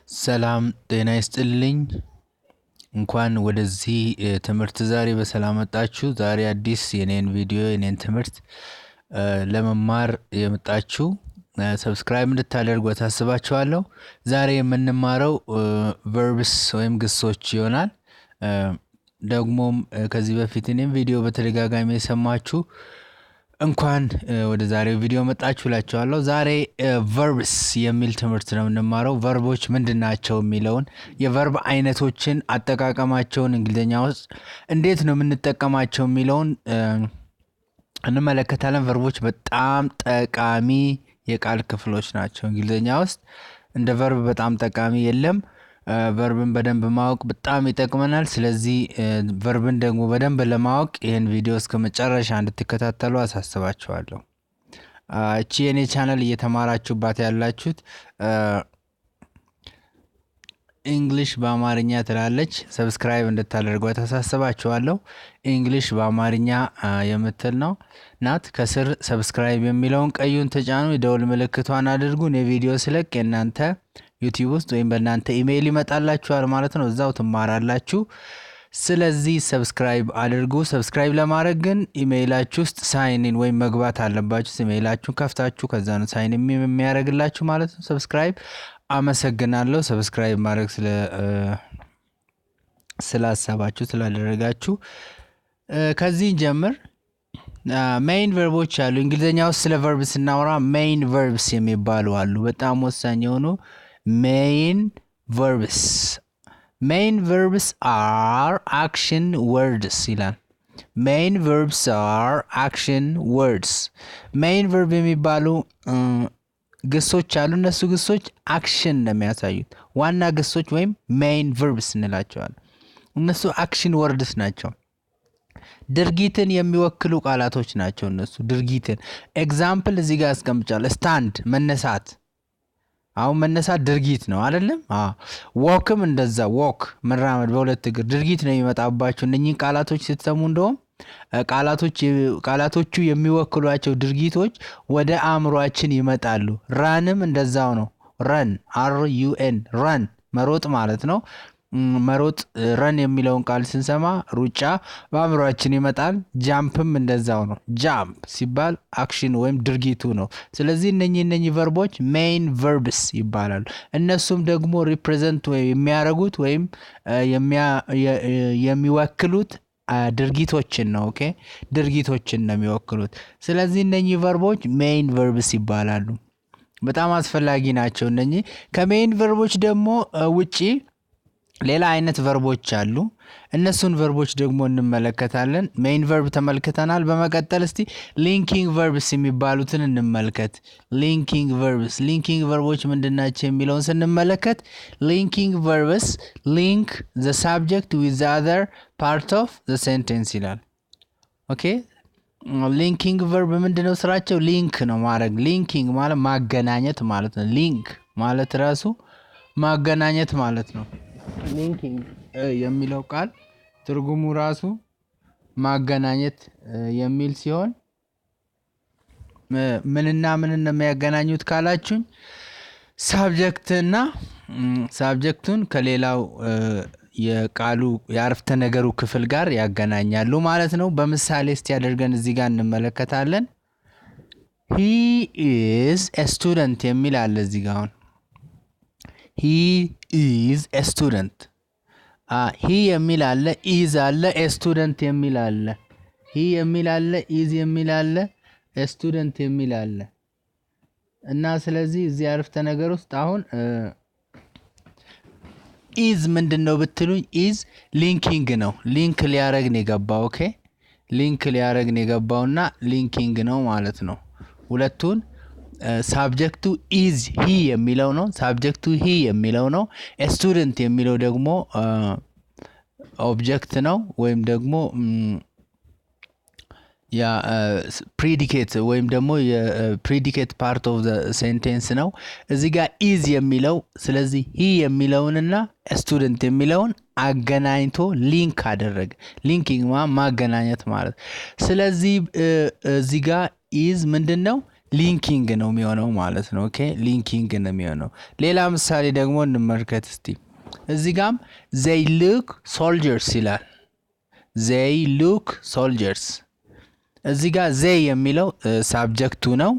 ሰላም ጤና ይስጥልኝ እንኳን ወደዚህ ትምርት ዛሬ በሰላም መጣችሁ ዛሬ አዲስ የኔን ቪዲዮ የኔን ትምርት ለመማር የመጣችሁ ሰብስክራይብ እንድታደርጉ ታስባችኋለሁ ዛሬ የምንማረው verbs ወይም ግሶች ይሆናል ደግሞም ከዚህ በፊት እኔም ቪዲዮ በተደጋጋሚ የሰማችሁ እንኳን ወደ ዛሬው ቪዲዮ መጣችሁላችኋለሁ ዛሬ verbs የሚል ትምርት ነው እንማረው verboች ምንድናቸው የሚለውን የverb ዓይነቶችን አጠቃቀማቸውን እንግሊዝኛ ውስጥ እንዴት ነው የምንጠቀማቸው የሚለውን እንመለከታለን verboች በጣም ጠቃሚ የቃል ክፍሎች ናቸው እንግሊዝኛ ውስጥ እንደ verb በጣም ጠቃሚ የለም verbን በደንብ ማወቅ በጣም ይጠቅመናል ስለዚህ verbን ደግሞ በደንብ ለማወቅ ይሄን ቪዲዮ እስከ መጨረሻ እንድትከታተሉ አሳስባችኋለሁ እቺ የኔ ቻናል እየተማራችሁባት ያላችሁት እንግሊሽ በአማርኛ ትላለች ሰብስክራይብ እንድታደርጉ አሳስባችኋለሁ እንግሊሽ በአማርኛ የምትል ነው ናት ከስር ሰብስክራይብ የሚለውን ቀዩን ተጫኑ የደወል ምልክቷን አድርጉ የቪዲዮ ስለቅ እናንተ ዩቲዩብ ውስጥ ወይም በእናንተ ኢሜይል ይመጣላችኋል ማለት ነው እዛው ትማራላችሁ ስለዚህ ሰብስክራይብ አድርጉ ሰብስክራይብ ለማድረግ ግን ኢሜይላችሁ ውስጥ ሳይን ኢን ወይም መግባት አለባችሁ ኢሜይላችሁን ከፍታችሁ ከዛ ነው ሳይን ኢን የሚያደርግላችሁ ማለት ነው ሰብስክራይብ አመሰግናለሁ ሰብስክራይብ ማድረግ ስላሰባችሁ ስላደረጋችሁ ከዚህ ጀምር main verboች አሉ እንግሊዝኛ ውስጥ ስለ verbs እናወራ main verbs የሚባሉ አሉ በጣም ወሳኝ የሆኑ main verbs are action words ይላል main verbs are action words main verb የሚባሉ ግሶች አሉ እነሱ ግሶች action ነው የሚያሳዩት ዋና ግሶች ወይም main verbs እንላቸዋለን እነሱ action words ናቸው ድርጊትን የሚወክሉ ቃላቶች ናቸው እነሱ ድርጊትን ኤግዛምፕል እዚህ ጋር አስቀምጫለሁ ስታንድ መነሳት አሁን መነሳት ድርጊት ነው አይደለም walkም እንደዛ walk መራመድ በሁለት እግር ድርጊት ነው የሚመጣባቸው እነኚህ ቃላቶች ስትሰሙ እንደውም ቃላቶቹ የሚወክሏቸው ድርጊቶች ወደ አእምሮአችን ይመጣሉ ራንም እንደዛው ነው run r u n run መሮጥ ማለት ነው መሮጥ run የሚለውን ቃል ስንሰማ ሩጫ በአእምሮአችን ይመጣል ጃምፕም እንደዛው ነው ጃምፕ ሲባል አክሽን ወይም ድርጊቱ ነው ስለዚህ እነኚህ verboች main verbs ይባላሉ እነሱም ደግሞ represent ወይም የሚያረጉት ወይም የሚወክሉት ድርጊቶችን ነው ኦኬ ድርጊቶችን ነው የሚወክሉት ስለዚህ እነኚህ verboች main verbs ይባላሉ በጣም አስፈላጊ ናቸው እነኚህ ከmain verboች ደግሞ ውጪ ሌላ አይነት verboች አሉ እነሱን verboች ደግሞ እንመለከታለን main verb ተመልክተናል በመቀጠል እስቲ linking verbs የሚባሉትን እንመልከት linking verbs ምንድናቸው የሚለውን ስንመለከት linking verbs link the subject with the other part of the sentence ይላል ኦኬ linking verb ምንድነው ስራቸው ሊንክ ነው ማድረግ linking ማለት ማገናኘት ማለት ነው link ማለት ራሱ ማገናኘት ማለት ነው linking የሚለው ቃል ትርጉሙ ራሱ ማገናኘት የሚል ሲሆን ምንና ምንን ነው የሚያገናኙት ካላችሁ ሳብጀክቱን ከሌላው የቃሉ የአረፍተ ነገሩ ክፍል ጋር ያገናኛሉ ማለት ነው በምሳሌ እስቲ ያደርገን እዚህ ጋር እንመለከታለን he is a student የሚል አለ እዚህ ጋር he is a student he የሚል አለ is አለ a student የሚል አለ he የሚል አለ is የሚል አለ a student የሚል አለ እና ስለዚህ እዚህ አረፍተ ነገር ውስጥ አሁን is ምንድነው ብትሉኝ is linking ነው ሊንክ ሊያረግ ነው የገባው ኦኬ ሊንክ ሊያረግ ነው የገባውና linking ነው ማለት ነው ሁለቱን subject is he የሚለው ነው subject he የሚለው ነው a student የሚለው ደግሞ object ነው ወይም ደግሞ ያ predicate ወይም ደግሞ predicate part of the sentence ነው እዚህ ጋር is የሚለው ስለዚህ he የሚለውንና a student የሚለውን አገናኝቶ ሊንክ አደረገ ሊንኪንግ ማገናኘት ማለት ስለዚህ እዚህ ጋር is ምንድነው ሊንኪንግ ነው የሚሆነው ማለት ነው። ኦኬ ሊንኪንግ ነው የሚሆነው። ሌላ ምሳሌ ደግሞ እንመልከት እስቲ። እዚህ ጋም they look soldiers ይላል። they look soldiers እዚህ ጋር they የሚለው ሳብጀክቱ ነው።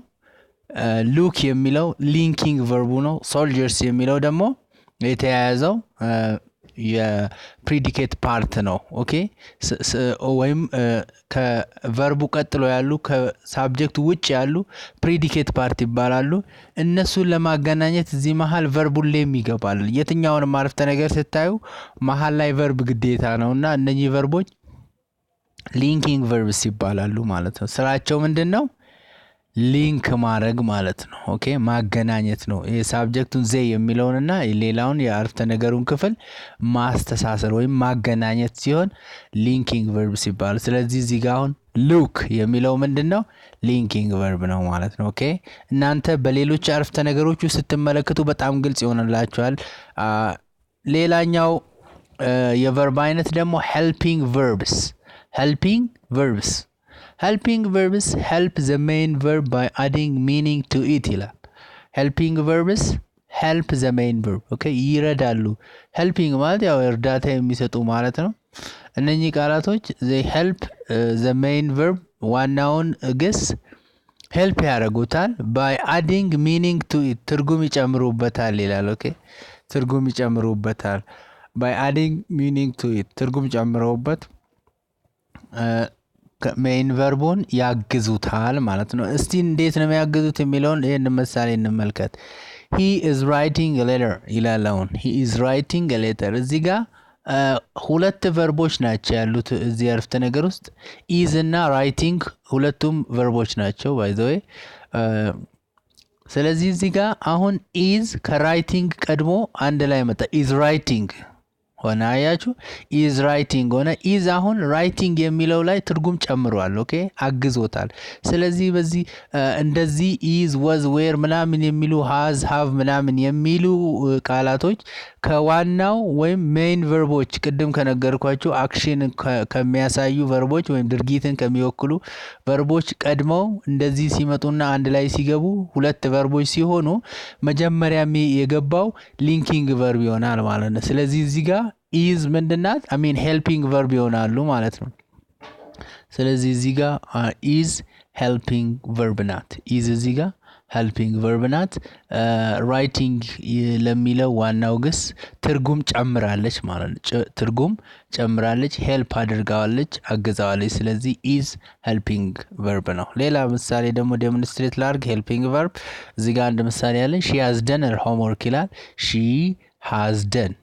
look የሚለው ሊንኪንግ ቨርቡ ነው። soldiers የሚለው ደግሞ የተያያዘው የፕሪዲኬት ፓርት ነው። ኦኬ ወይም ከቨርቡ ቀጥሎ ያሉ ከሳብጀክቱ ውጭ ያሉ ፕሪዲኬት ፓርት ይባላሉ። እነሱን ለማገናኘት እዚህ መሃል ቨርቡ ሌም ይገባል። የትኛውንም አረፍተ ነገር ስታዩ መሃል ላይ ቨርብ ግዴታ ነውና እነኚህ ቨርቦች ሊንኪንግ ቨርብስ ይባላሉ ማለት ነው። ስራቸው ምንድነው? ሊንክ ማድረግ ማለት ነው። ኦኬ ማገናኘት ነው። ይሄ ሳብጀክቱን ዘይ የሚለውንና ሌላውን የአረፍተ ነገሩን ክፍል ማስተሳሰር ወይም ማገናኘት ሲሆን ሊንኪንግ ቨርብስ ይባላል። ስለዚህ እዚህ ጋር አሁን ሉክ የሚለው ምንድነው? ሊንኪንግ ቨርብ ነው ማለት ነው። ኦኬ እናንተ በሌሎች አረፍተ ነገሮች ስትመለከቱ በጣም ግልጽ ይሆንላችኋል። ሌላኛው የቨርብ አይነት ደግሞ ሄልፒንግ ቨርብስ helping verbs help the main verb by adding meaning to it ይላል። helping verbs help the main verb ኦኬ ይረዳሉ። helping ማለት ያው እርዳታ የሚሰጡ ማለት ነው። እነኚህ ቃላቶች they help the main verb ዋናውን ግስ help ያደርጉታል by adding meaning to it ትርጉም ይጨምሩበታል ይላል። ኦኬ ትርጉም ይጨምሩበታል by adding meaning to it ትርጉም ጨምረውበት ሜን ቨርቡን ያግዙታል ማለት ነው። እስቲ እንዴት ነው የሚያግዙት የሚለውን ይሄን ምሳሌ እንመልከት። he is writing a letter ይላል። አሁን he is writing a letter እዚህ ጋር ሁለት ቨርቦች ናቸው ያሉት እዚህ አረፍተ ነገር ውስጥ is እና writing ሁለቱም ቨርቦች ናቸው by the way። ስለዚህ እዚህ ጋር አሁን is ከwriting ቀድሞ አንድ ላይ መጣ is writing ሆነ። አያችሁ is writing ሆነ። is አሁን writing የሚለው ላይ ትርጉም ጨምሯል። ኦኬ አግዞታል። ስለዚህ በዚህ እንደዚህ is was were ምናምን የሚሉ has have ምናምን የሚሉ ቃላቶች ከዋናው ወይም ሜን ቨርቦች ቅድም ከነገርኳችሁ አክሽን ከሚያሳዩ ቨርቦች ወይም ድርጊትን ከሚወክሉ ቨርቦች ቀድመው እንደዚህ ሲመጡና አንድ ላይ ሲገቡ ሁለት ቨርቦች ሲሆኑ መጀመሪያ የገባው ሊንኪንግ ቨርብ ይሆናል ማለት ነው። ስለዚህ እዚህ ጋር is ምንድናት? I mean helping verb ይሆናሉ ማለት ነው። ስለዚህ እዚህ ጋር is helping verb ናት። is እዚህ ጋር helping verb ናት። writing ለሚለው ዋናው ግስ ትርጉም ጨምራለች ማለት ነው። ትርጉም ጨምራለች፣ help አድርጋዋለች፣ አግዛዋለች። ስለዚህ is helping verb ነው። ሌላ ምሳሌ ደግሞ ዴሞንስትሬት ላድርግ helping verb። እዚህ ጋር አንድ ምሳሌ ያለ she has done her homework ይላል። she has done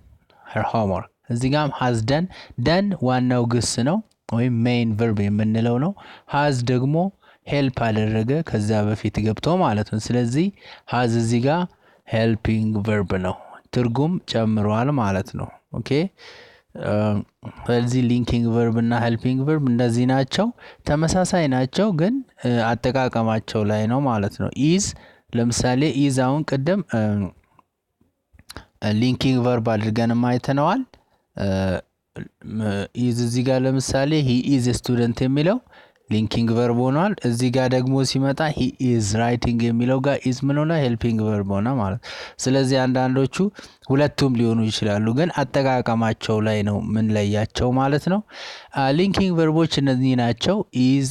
her homework እዚህ ጋር has done ዋናው ግስ ነው ወይም ሜን ቨርብ የምንለው ነው። has ደግሞ ሄልፕ አደረገ ከዛ በፊት ገብቶ ማለት ነው። ስለዚህ has እዚህ ጋር helping verb ነው፣ ትርጉም ጨምሯል ማለት ነው። ኦኬ ስለዚህ ሊንኪንግ ቨርብ እና helping verb እንደዚህ ናቸው፣ ተመሳሳይ ናቸው፣ ግን አጠቃቀማቸው ላይ ነው ማለት ነው። is ለምሳሌ is አሁን ቀደም ሊንኪንግ ቨርብ አድርገን አይተነዋል። is እዚህ ጋር ለምሳሌ he is a student የሚለው ሊንኪንግ ቨርብ ሆኗል። እዚህ ጋር ደግሞ ሲመጣ he is writing የሚለው ጋር is ምን ሆነ? helping verb ሆነ ማለት። ስለዚህ አንዳንዶቹ ሁለቱም ሊሆኑ ይችላሉ፣ ግን አጠቃቀማቸው ላይ ነው ምን ለያቸው ማለት ነው። ሊንኪንግ ቨርቦች እነዚህ ናቸው። is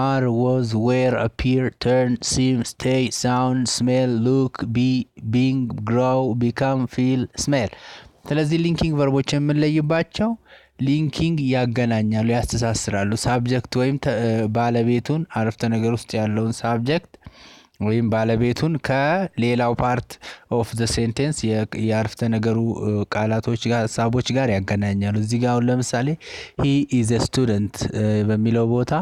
are was were appear turn seem stay sound smell look be being grow become feel smell። ስለዚህ ሊንኪንግ ቨርቦች የምንለይባቸው ሊንኪንግ ያገናኛሉ፣ ያስተሳስራሉ። ሳብጀክት ወይም ባለቤቱን አረፍተ ነገር ውስጥ ያለውን ሳብጀክት ወይም ባለቤቱን ከሌላው ፓርት ኦፍ ዘ ሴንቴንስ የአረፍተ ነገሩ ቃላቶች ጋር ሀሳቦች ጋር ያገናኛሉ። እዚህ ጋር አሁን ለምሳሌ he is a student በሚለው ቦታ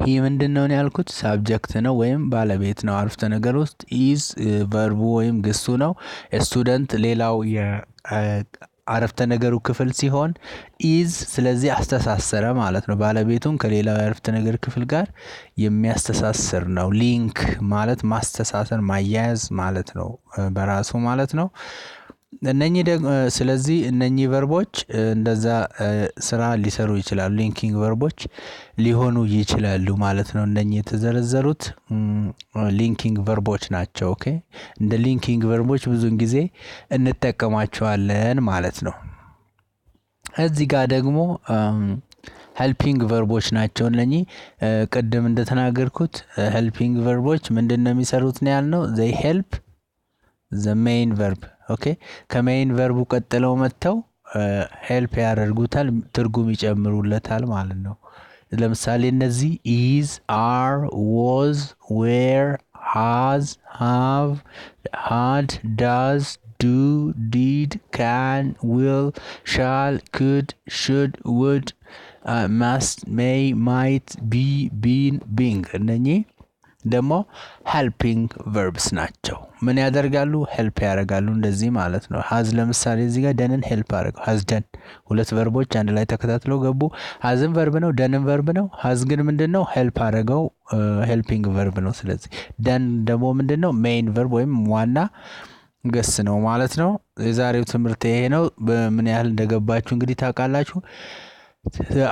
he ምንድነው ያልኩት? ሳብጀክት ነው ወይም ባለቤት ነው አረፍተ ነገር ውስጥ። is ቨርቡ ወይም ግሱ ነው። ስቱደንት ሌላው የአረፍተ ነገሩ ክፍል ሲሆን is ስለዚህ አስተሳሰረ ማለት ነው። ባለቤቱን ከሌላው የአረፍተ ነገር ክፍል ጋር የሚያስተሳስር ነው። ሊንክ ማለት ማስተሳሰር፣ ማያያዝ ማለት ነው በራሱ ማለት ነው። እነኚህ ደግሞ ስለዚህ እነኚህ ቨርቦች እንደዛ ስራ ሊሰሩ ይችላሉ ሊንኪንግ ቨርቦች ሊሆኑ ይችላሉ ማለት ነው እነኚህ የተዘረዘሩት ሊንኪንግ ቨርቦች ናቸው ኦኬ እንደ ሊንኪንግ ቨርቦች ብዙን ጊዜ እንጠቀማቸዋለን ማለት ነው እዚህ ጋር ደግሞ helping verboች ናቸው እነኚህ ቀደም እንደተናገርኩት helping verboች ምንድነው የሚሰሩት ነው ያልነው they help the main verb okay ከሜን ቨርቡ ቀጥለው መተው help ያደርጉታል ትርጉም ይጨምሩለታል ማለት ነው ለምሳሌ እነዚህ is are was were has have had does do did can will shall could should would must may might be been being እነኚህ ደግሞ helping verbs ናቸው ምን ያደርጋሉ help ያደርጋሉ እንደዚህ ማለት ነው has ለምሳሌ እዚህ ጋር ደንን help አደረገው has done ሁለት ቨርቦች አንድ ላይ ተከታትለው ገቡ hasም verb ነው ደንም verb ነው has ግን ምንድነው help አደረገው helping verb ነው ስለዚህ done ደግሞ ምንድነው main verb ወይም ዋና ገስ ነው ማለት ነው የዛሬው ትምርት ይሄ ነው በምን ያህል እንደገባችሁ እንግዲህ ታውቃላችሁ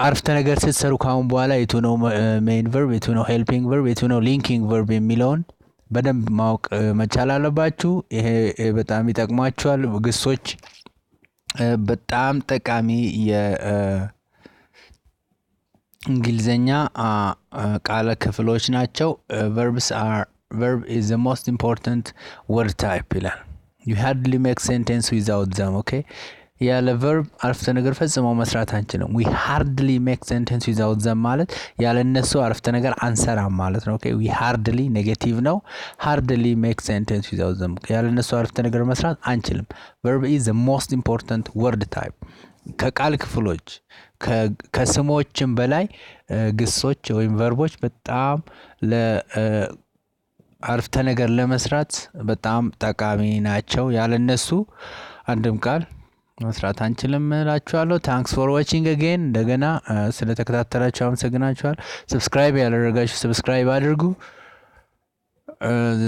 አርፍተ ነገር ስትሰሩ ካሁን በኋላ የቱ ነው ሜን ቨርብ የቱ ነው ሄልፒንግ ቨርብ የቱ ነው ሊንኪንግ ቨርብ የሚለውን በደንብ ማወቅ መቻል አለባችሁ ይሄ በጣም ይጠቅማችኋል ግሶች በጣም ጠቃሚ የእንግሊዝኛ ቃለ ክፍሎች ናቸው verb is the most important word type ይላል you hardly make sentence without them okay ያለ verb አረፍተ ነገር ፈጽመው መስራት አንችልም we hardly make sentence without them ማለት ያለ እነሱ አረፍተ ነገር አንሰራም ማለት ነው okay we hardly ኔጌቲቭ ነው hardly make sentence without them ያለ እነሱ አረፍተ ነገር መስራት አንችልም verb is the most important word type ከቃል ክፍሎች ከስሞችም በላይ ግሶች ወይም ቨርቦች በጣም አረፍተ ነገር ለመስራት በጣም ጠቃሚ ናቸው ያለ እነሱ አንድም ቃል መስራት አንችልም እላችኋለሁ thanks for watching again እንደገና ስለተከታተላችሁ አመሰግናችኋለሁ subscribe ያላደረጋችሁ subscribe አድርጉ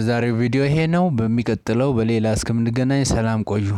ዛሬው ቪዲዮ ይሄ ነው በሚቀጥለው በሌላ እስከምንገናኝ ሰላም ቆዩ